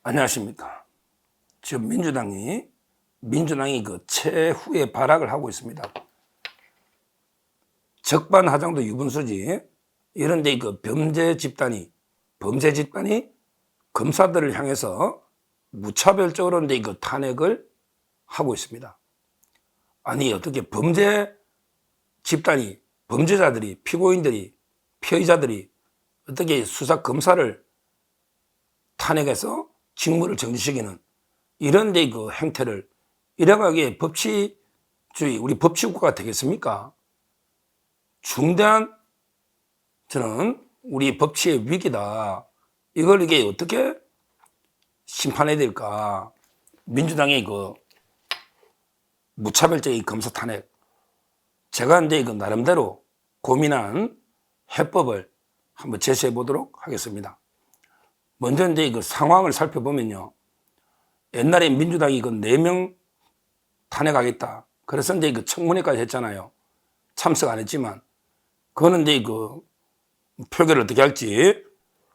안녕하십니까. 지금 민주당이 그 최후의 발악을 하고 있습니다. 적반하장도 유분수지. 이런데 그 범죄 집단이 검사들을 향해서 무차별적으로 그 탄핵을 하고 있습니다. 아니, 어떻게 범죄 집단이, 범죄자들이, 피고인들이, 피의자들이 어떻게 수사 검사를 탄핵해서 직무를 정지시키는 이런 데 그 행태를 이래가게 법치주의, 우리 법치국가가 되겠습니까? 중대한 저는 우리 법치의 위기다. 이걸 이게 어떻게 심판해야 될까? 민주당의 그 무차별적인 검사 탄핵. 제가 이제 그 나름대로 고민한 해법을 한번 제시해 보도록 하겠습니다. 먼저 이제 그 상황을 살펴보면요. 옛날에 민주당이 그 4명 탄핵하겠다. 그래서 이제 그 청문회까지 했잖아요. 참석 안 했지만. 그거는 이제 그 표결을 어떻게 할지.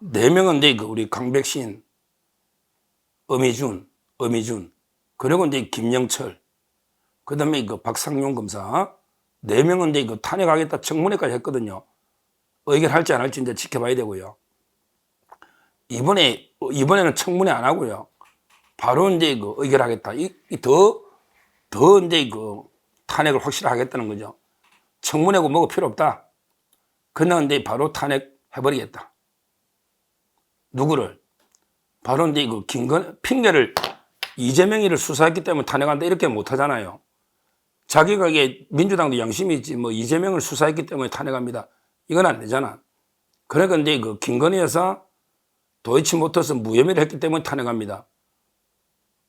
4명은 이제 그 우리 강백신, 엄희준, 그리고 이제 김영철, 그 다음에 그 박상용 검사, 4명은 이제 그 탄핵하겠다 청문회까지 했거든요. 의결할지 안 할지 이제 지켜봐야 되고요. 이번에는 청문회 안 하고요. 바로 이제 그 의결하겠다. 더 이제 그 탄핵을 확실히 하겠다는 거죠. 청문회고 뭐고 필요 없다. 그냥 이제 바로 탄핵해버리겠다. 누구를? 바로 이제 그 핑계를 이재명이를 수사했기 때문에 탄핵한다 이렇게 못 하잖아요. 자기가 이게 민주당도 양심이 있지 뭐 이재명을 수사했기 때문에 탄핵합니다. 이건 안 되잖아. 그러니까 이제 그 김건희 여사 도이치모터스 무혐의를 했기 때문에 탄핵합니다.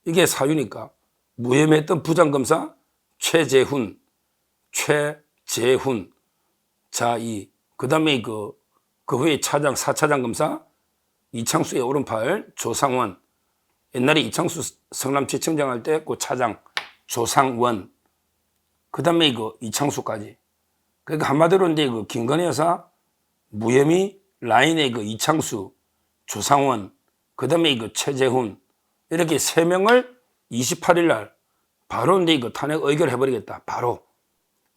이게 사유니까. 무혐의했던 부장검사 최재훈, 자이, 그 다음에 그 후에 4차장 검사 이창수의 오른팔 조상원, 옛날에 이창수 성남지청장 할 때 그 차장 조상원, 그 다음에 그 이창수까지. 그러니까 한마디로 이제 그 김건희 여사 무혐의 라인의 그 이창수, 조상원, 그 다음에 그 최재훈, 이렇게 3명을 28일 날 바로 이제 그 탄핵 의결해버리겠다. 바로.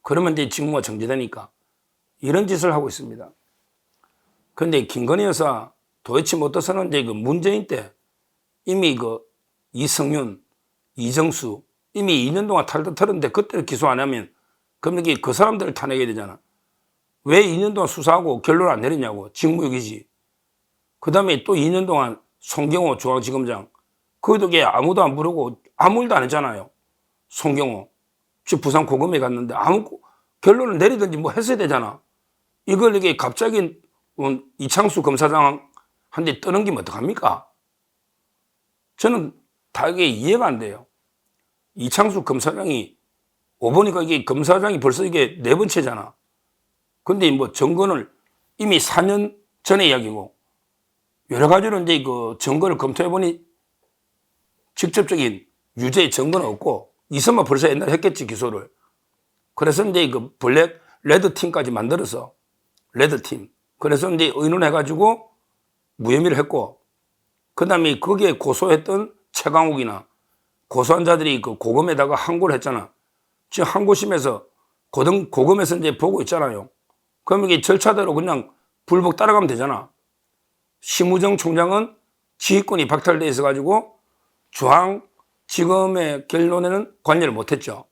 그러면 이제 직무가 정지되니까. 이런 짓을 하고 있습니다. 그런데 김건희 여사 도이치모터스는 이제 그 문재인 때 이미 그 이성윤, 이정수 이미 2년 동안 탈탈 털었는데 그때를 기소 안 하면 그럼 이게 그 사람들을 탄핵해야 되잖아. 왜 2년 동안 수사하고 결론 안 내리냐고. 직무유기지. 그 다음에 또 2년 동안 송경호 중앙지검장. 거기도 아무도 안 부르고 아무 일도 안 했잖아요. 송경호. 부산 고검에 갔는데 아무 결론을 내리든지 뭐 했어야 되잖아. 이걸 이게 갑자기 이창수 검사장한테 떠넘기면 어떡합니까? 저는 다 이게 이해가 안 돼요. 이창수 검사장이 오보니까 이게 검사장이 벌써 이게 4번째잖아. 근데 뭐 정권을 이미 4년 전의 이야기고 여러 가지로 이제 그 증거를 검토해보니 직접적인 유죄의 증거는 없고 있으면 벌써 옛날에 했겠지, 기소를. 그래서 이제 그 레드팀까지 만들어서 레드팀. 그래서 이제 의논해가지고 무혐의를 했고 그 다음에 거기에 고소했던 최강욱이나 고소한 자들이 그 고검에다가 항고를 했잖아. 지금 항고심에서 고검에서 이제 보고 있잖아요. 그럼 이게 절차대로 그냥 불복 따라가면 되잖아. 심우정 총장은 지휘권이 박탈돼 있어가지고 중앙지검의 결론에는 관여를 못했죠.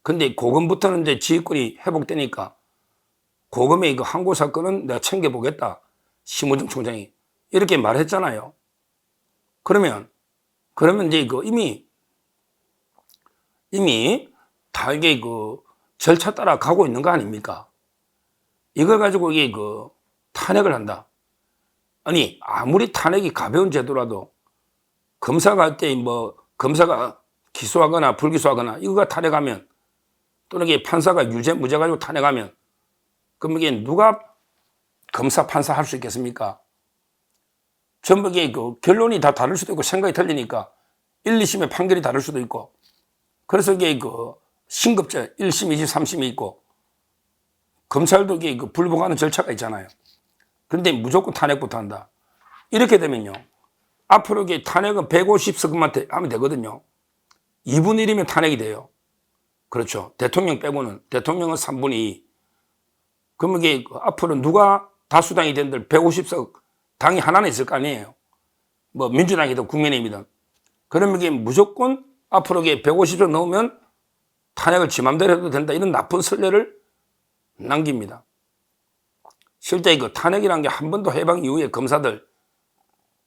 근데 고검부터는 이제 지휘권이 회복되니까 고검의 그 항고 사건은 내가 챙겨보겠다. 심우정 총장이 이렇게 말했잖아요. 그러면 이제 그 이미 다 이게 그 절차 따라 가고 있는 거 아닙니까? 이걸 가지고 이게 그 탄핵을 한다. 아니, 아무리 탄핵이 가벼운 제도라도 검사가 할 때 뭐 검사가 기소하거나 불기소하거나 이거가 탄핵하면 또는 이게 판사가 유죄 무죄 가지고 탄핵하면 그럼 이게 누가 검사 판사 할 수 있겠습니까? 전부 이게 그 결론이 다 다를 수도 있고 생각이 틀리니까 1, 2심의 판결이 다를 수도 있고 그래서 이게 그 신급제 1심, 2심, 3심이 있고 검찰도 이게 그 불복하는 절차가 있잖아요. 그런데 무조건 탄핵부터 한다. 이렇게 되면요. 앞으로 이게 탄핵은 150석만 하면 되거든요. 2분의 1이면 탄핵이 돼요. 그렇죠. 대통령 빼고는. 대통령은 3분의 2. 그러면 이게 앞으로 누가 다수당이 된들 150석 당이 하나는 있을 거 아니에요. 뭐 민주당이든 국민의힘이든. 그러면 이게 무조건 앞으로 이게 150석 넣으면 탄핵을 지 맘대로 해도 된다. 이런 나쁜 선례를 남깁니다. 실제 이거 탄핵이라는 게 한 번도 해방 이후에 검사들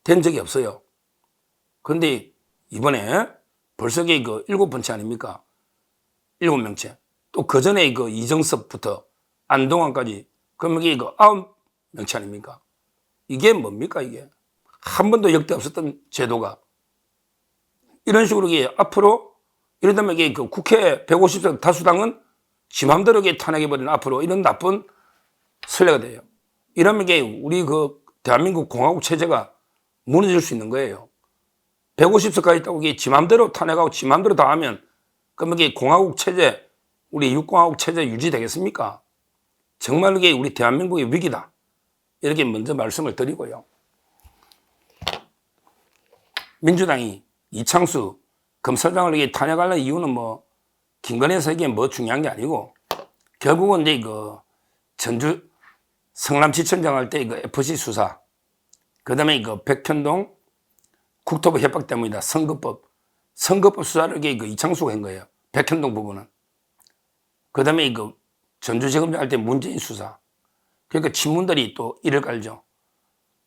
된 적이 없어요. 그런데 이번에 벌써 이게 7번째 아닙니까? 7명째. 또 그 전에 이정섭부터 안동환까지. 그러면 이게 9명째 아닙니까? 이게 뭡니까, 이게? 한 번도 역대 없었던 제도가. 이런 식으로 이게 앞으로, 이러다면 이게 국회 150석 다수당은 지 맘대로 탄핵해버리는 앞으로 이런 나쁜 선례가 돼요. 이러면 이게 우리 대한민국 공화국 체제가 무너질 수 있는 거예요. 150석까지 있다고 이게 지 맘대로 탄핵하고 지 맘대로 다 하면 그러면 이게 공화국 체제, 우리 육공화국 체제 유지되겠습니까? 정말 이게 우리 대한민국의 위기다. 이렇게 먼저 말씀을 드리고요. 민주당이 이창수 검사장을 이게 탄핵하려는 이유는 김건희에서 이게 중요한 게 아니고 결국은 이제 전주 성남지청장 할 때 FC 수사, 그 다음에 백현동 국토부 협박 때문이다. 선거법 수사를 이게 이창수가 한 거예요. 백현동 부분은. 그 다음에 전주지검장 할 때 문재인 수사. 그러니까 친문들이 또 이를 깔죠.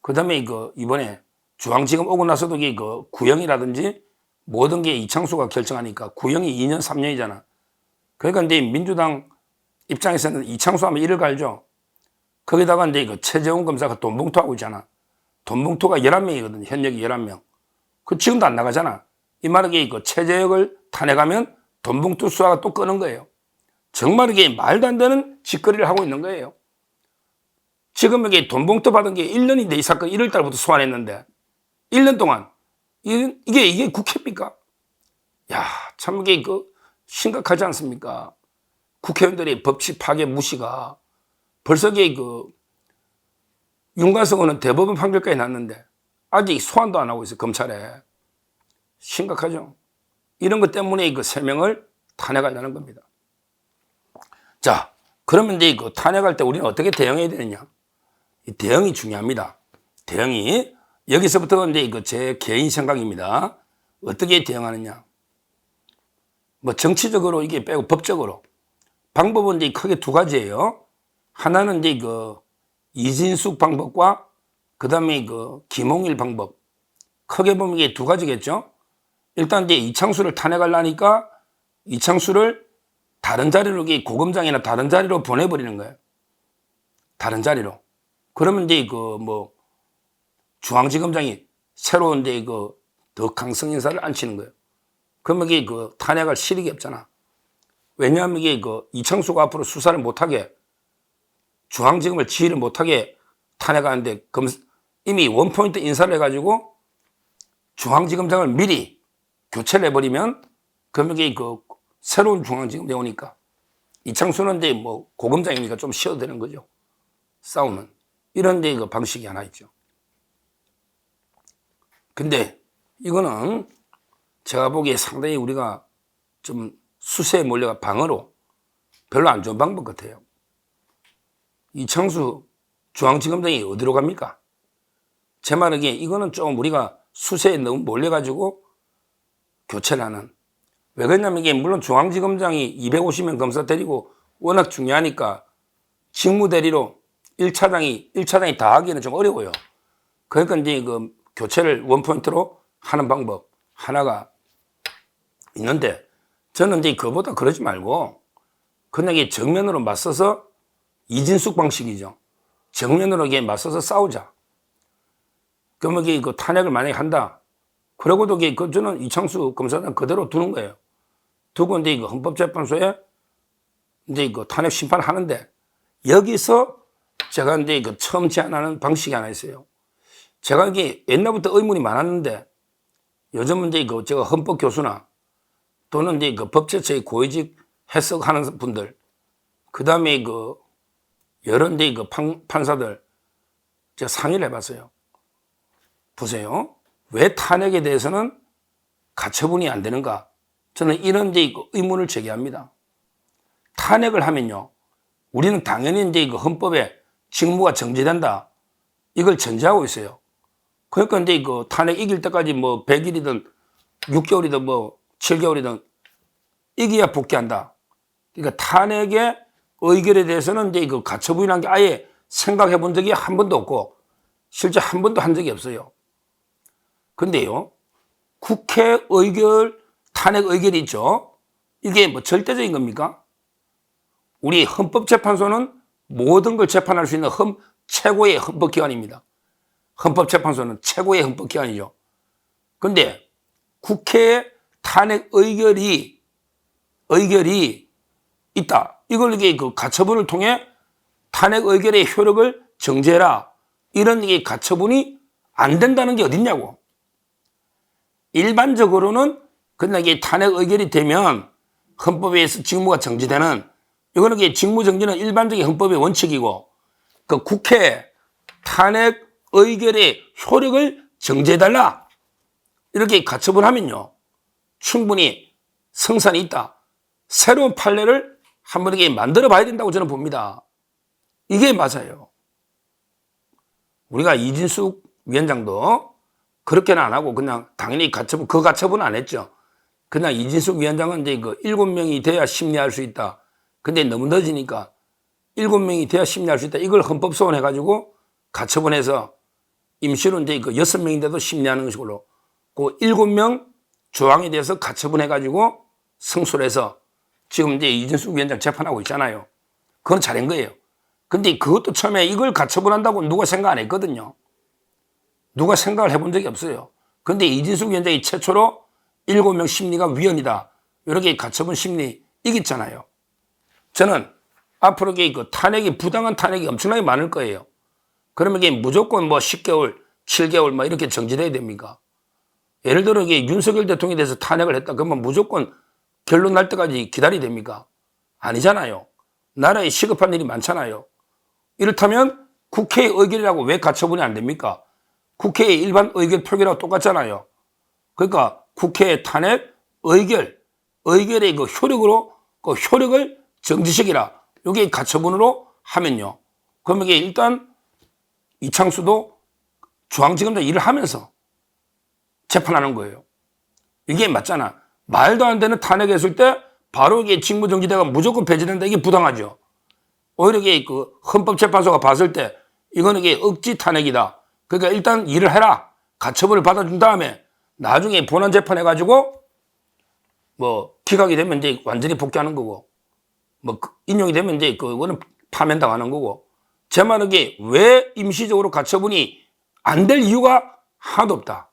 그 다음에 이번에 중앙지검 오고 나서도 이게 구형이라든지 모든 게 이창수가 결정하니까 구형이 2년, 3년이잖아. 그러니까 이제 민주당 입장에서는 이창수 하면 이를 깔죠. 거기다가 이제 최재훈 검사가 돈봉투하고 있잖아. 돈봉투가 11명이거든. 현역이 11명. 지금도 안 나가잖아. 이 말은 이게 최재혁을 탄핵하면 돈봉투 수사가 또 끄는 거예요. 정말 이게 말도 안 되는 짓거리를 하고 있는 거예요. 지금 이게 돈봉투 받은 게 1년인데 이 사건 1월 달부터 소환했는데 1년 동안 이게 국회입니까? 야, 참 이게 심각하지 않습니까? 국회의원들의 법치 파괴 무시가 벌써 이게 윤관석 의원은 대법원 판결까지 났는데 아직 소환도 안 하고 있어요. 검찰에. 심각하죠. 이런 것 때문에 3명을 탄핵하려는 겁니다. 자, 그러면 이제 탄핵할 때 우리는 어떻게 대응해야 되느냐? 이 대응이 중요합니다. 대응이 여기서부터 이제 제 개인 생각입니다. 어떻게 대응하느냐? 정치적으로 이게 빼고 법적으로 방법은 이제 크게 두 가지예요. 하나는 이제 이진숙 방법과 그 다음에 김홍일 방법. 크게 보면 이게 두 가지겠죠. 일단 이제 이창수를 탄핵하려니까 이창수를 다른 자리로, 고검장이나 다른 자리로 보내버리는 거예요. 다른 자리로. 그러면 이제 중앙지검장이 새로 이제 더 강성 인사를 앉히는 거예요. 그러면 이게 탄핵할 실익이 없잖아. 왜냐하면 이게 이창수가 앞으로 수사를 못하게, 중앙지검을 지휘를 못하게 탄핵하는데 이미 원포인트 인사를 해가지고 중앙지검장을 미리 교체를 해버리면 그러면 이게 새로운 중앙지검장이 오니까 이창수는 이제 고검장이니까 좀 쉬어도 되는 거죠. 싸우면. 이런 데 방식이 하나 있죠. 근데 이거는 제가 보기에 상당히 우리가 좀 수세에 몰려가 방어로 별로 안 좋은 방법 같아요. 이창수 중앙지검장이 어디로 갑니까? 제 말은 이거는 좀 우리가 수세에 너무 몰려가지고 교체를 하는. 왜 그러냐면 이게 물론 중앙지검장이 250명 검사 데리고 워낙 중요하니까 직무대리로 1차장이 다 하기는 좀 어려워요. 그러니까 이제 교체를 원포인트로 하는 방법 하나가 있는데 저는 이제 그거보다 그러지 말고 그냥 정면으로 맞서서 이진숙 방식이죠. 정면으로 맞서서 싸우자. 그러면 탄핵을 만약에 한다. 그러고도 저는 이창수 검사장 그대로 두는 거예요. 두고 이제 헌법재판소에 이제 탄핵 심판하는데 여기서 제가 이제 처음 제안하는 방식이 하나 있어요. 제가 옛날부터 의문이 많았는데 요즘은 이제 제가 헌법 교수나 또는 이제 법제처의 고위직 해석하는 분들, 그 다음에 여러 이제 판사들 제가 상의를 해봤어요. 보세요. 왜 탄핵에 대해서는 가처분이 안 되는가? 저는 이런 이제 의문을 제기합니다. 탄핵을 하면요, 우리는 당연히 이제 헌법에 직무가 정지된다, 이걸 전제하고 있어요. 그러니까 이제 탄핵 이길 때까지 뭐 100일이든 6개월이든 뭐 7개월이든 이겨야 복귀한다. 그러니까 탄핵의 의결에 대해서는 이제 가처분이라는 게 아예 생각해 본 적이 한 번도 없고 실제 한 번도 한 적이 없어요. 근데요, 국회 의결, 탄핵 의결이 있죠. 이게 뭐 절대적인 겁니까? 우리 헌법재판소는 모든 걸 재판할 수 있는 최고의 헌법기관입니다. 헌법재판소는 최고의 헌법기관이죠. 근데 국회에 탄핵 의결이 있다. 이걸 이게 가처분을 통해 탄핵 의결의 효력을 정지해라, 이런 이게 가처분이 안 된다는 게 어딨냐고. 일반적으로는 그냥 이게 탄핵 의결이 되면 헌법에 의해서 직무가 정지되는, 이거는 이게 직무 정지는 일반적인 헌법의 원칙이고, 그 국회 탄핵 의결의 효력을 정지해달라, 이렇게 가처분하면요, 충분히 성산이 있다. 새로운 판례를 한번 이렇게 만들어 봐야 된다고 저는 봅니다. 이게 맞아요. 우리가 이진숙 위원장도 그렇게는 안 하고 그냥 당연히 가처분은 안 했죠. 그냥 이진숙 위원장은 이제 7명이 돼야 심리할 수 있다. 근데 너무 늦으니까 7명이 돼야 심리할 수 있다, 이걸 헌법소원 해가지고 가처분해서 임시로 이제 6명인데도 심리하는 식으로 그 7명 조항에 대해서 가처분해가지고 승소를 해서 지금 이제 이진숙 위원장 재판하고 있잖아요. 그건 잘한 거예요. 근데 그것도 처음에 이걸 가처분한다고 누가 생각 안 했거든요. 누가 생각을 해본 적이 없어요. 근데 이진숙 위원장이 최초로 7명 심리가 위헌이다, 이렇게 가처분 심리 이겼잖아요. 저는 앞으로 탄핵이, 부당한 탄핵이 엄청나게 많을 거예요. 그러면 이게 무조건 뭐 10개월, 7개월 막 이렇게 정지돼야 됩니까? 예를 들어 윤석열 대통령에 대해서 탄핵을 했다, 그러면 무조건 결론 날 때까지 기다려야 됩니까? 아니잖아요. 나라에 시급한 일이 많잖아요. 이렇다면 국회의 의결이라고 왜 가처분이 안 됩니까? 국회의 일반 의결 표결하고 똑같잖아요. 그러니까 국회의 탄핵 의결의 그 효력으로 그 효력을 정지시키라, 이게 가처분으로 하면요, 그러면 이게 일단 이창수도 중앙지검장 일을 하면서 재판하는 거예요. 이게 맞잖아. 말도 안 되는 탄핵했을 때 바로 이게 직무정지되가 무조건 배제된다, 이게 부당하죠. 오히려 이게 헌법재판소가 봤을 때 이거는 이게 억지 탄핵이다. 그러니까 일단 일을 해라, 가처분을 받아준 다음에 나중에 본안 재판해가지고 뭐 기각이 되면 이제 완전히 복귀하는 거고, 뭐 인용이 되면 이제 그거는 파면당하는 거고. 제 말은 이게 왜 임시적으로 가처분이 안 될 이유가 하나도 없다.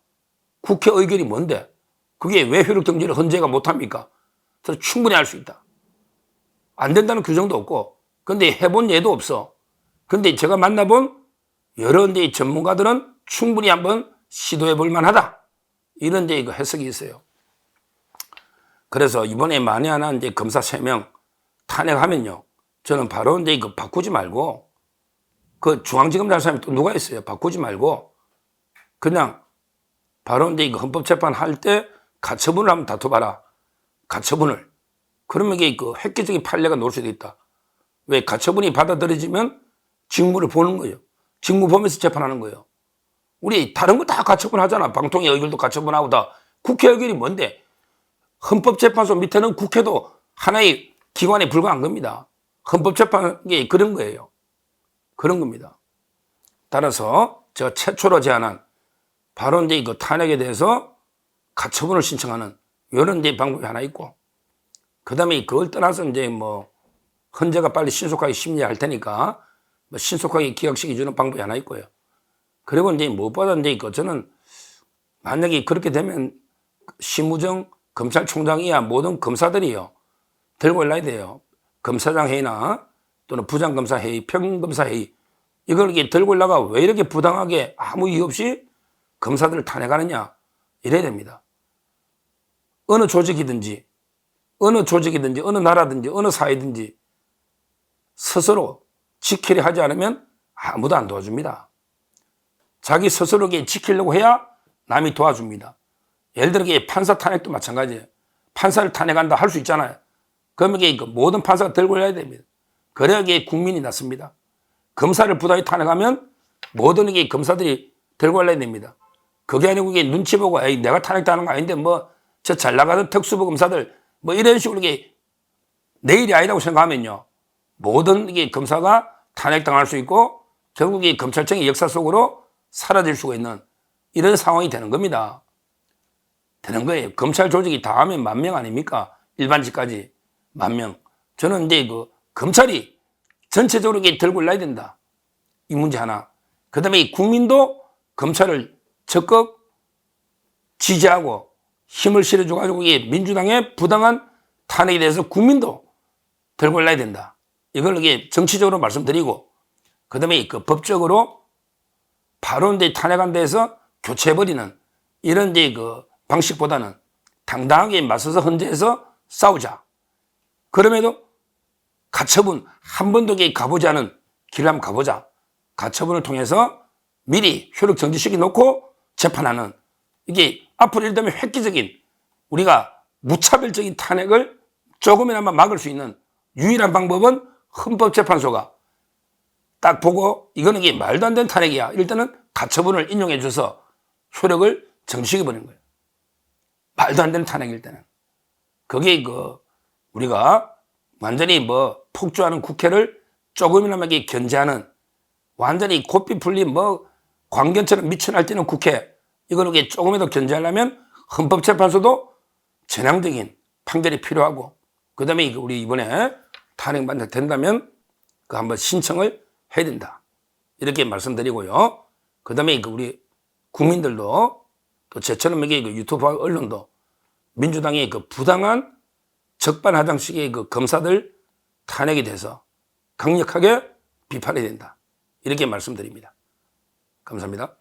국회 의결이 뭔데? 그게 왜 효력 정지를 헌재가 못합니까? 그래서 충분히 할 수 있다. 안 된다는 규정도 없고, 근데 해본 예도 없어. 근데 제가 만나본 여러 데 전문가들은 충분히 한번 시도해 볼 만하다, 이런 데 해석이 있어요. 그래서 이번에 만에 하나 이제 검사 3명 탄핵하면요, 저는 바로 이제 바꾸지 말고, 그 중앙지검장 사람이 또 누가 있어요? 바꾸지 말고 그냥 바로 이제 헌법재판 할 때 가처분을 한번 다퉈봐라. 가처분을. 그러면 이게 획기적인 판례가 나올 수도 있다. 왜? 가처분이 받아들여지면 직무를 보는 거예요. 직무 보면서 재판하는 거예요. 우리 다른 거 다 가처분 하잖아. 방통위 의결도 가처분하고 다. 국회 의결이 뭔데? 헌법재판소 밑에는 국회도 하나의 기관에 불과한 겁니다. 헌법재판이 그런 거예요. 그런 겁니다. 따라서 제가 최초로 제안한 바로 이제 탄핵에 대해서 가처분을 신청하는 이런 이제 방법이 하나 있고, 그 다음에 그걸 떠나서 이제 뭐 헌재가 빨리 신속하게 심리할 테니까 뭐 신속하게 기각시켜주는 방법이 하나 있고요. 그리고 이제 무엇보다 이제 저는 만약에 그렇게 되면 심우정 검찰총장이야 모든 검사들이요 들고 올라야 돼요. 검사장 회의나 또는 부장검사 회의, 평검사 회의, 이걸 이렇게 들고 올라가 왜 이렇게 부당하게 아무 이유 없이 검사들을 탄핵하느냐, 이래야 됩니다. 어느 조직이든지 어느 나라든지 어느 사회든지 스스로 지키려 하지 않으면 아무도 안 도와줍니다. 자기 스스로에게 지키려고 해야 남이 도와줍니다. 예를 들어 판사 탄핵도 마찬가지예요. 판사를 탄핵한다 할 수 있잖아요. 그러면 이게 모든 판사가 들고 올려야 됩니다. 그래야 이게 국민이 낫습니다. 검사를 부당히 탄핵하면 모든 이게 검사들이 들고 올려야 됩니다. 그게 아니고 이게 눈치 보고 에이, 내가 탄핵당하는 거 아닌데 뭐 저 잘 나가는 특수부 검사들 뭐 이런 식으로 이게 내일이 아니라고 생각하면요. 모든 이게 검사가 탄핵당할 수 있고 결국 이 검찰청의 역사 속으로 사라질 수가 있는 이런 상황이 되는 겁니다. 되는 거예요. 검찰 조직이 다 하면 10,000명 아닙니까? 일반직까지 10,000명. 저는 이제 검찰이 전체적으로 이게 들고 올라야 된다. 이 문제 하나. 그 다음에 이 국민도 검찰을 적극 지지하고 힘을 실어줘가지고 이게 민주당의 부당한 탄핵에 대해서 국민도 들고 올라야 된다. 이걸 이게 정치적으로 말씀드리고, 그 다음에 그 법적으로 바로 이제 탄핵한 데에서 교체해버리는 이런 이제 그 방식보다는 당당하게 맞서서 헌재에서 싸우자. 그럼에도 가처분 한 번도 가보지 않은 길을 한번 가보자. 가처분을 통해서 미리 효력 정지시켜 놓고 재판하는 이게 앞으로 예를 들면 획기적인 우리가 무차별적인 탄핵을 조금이나마 막을 수 있는 유일한 방법은 헌법재판소가 딱 보고 이거는 이게 말도 안 되는 탄핵이야. 이럴 때는 가처분을 인용해 줘서 효력을 정지시켜 버리는 거예요. 말도 안 되는 탄핵일 때는. 그게 우리가 완전히 폭주하는 국회를 조금이나마 견제하는 완전히 고삐 풀린 광견처럼 미쳐 날뛰는 국회, 이거는 조금이라도 견제하려면 헌법재판소도 전향적인 판결이 필요하고, 그 다음에 우리 이번에 탄핵 만약 된다면 한번 신청을 해야 된다. 이렇게 말씀드리고요. 그 다음에 우리 국민들도 또 저처럼 유튜브 언론도 민주당의 부당한 적반하장식의 검사들 탄핵에 대해서 강력하게 비판해야 된다. 이렇게 말씀드립니다. 감사합니다.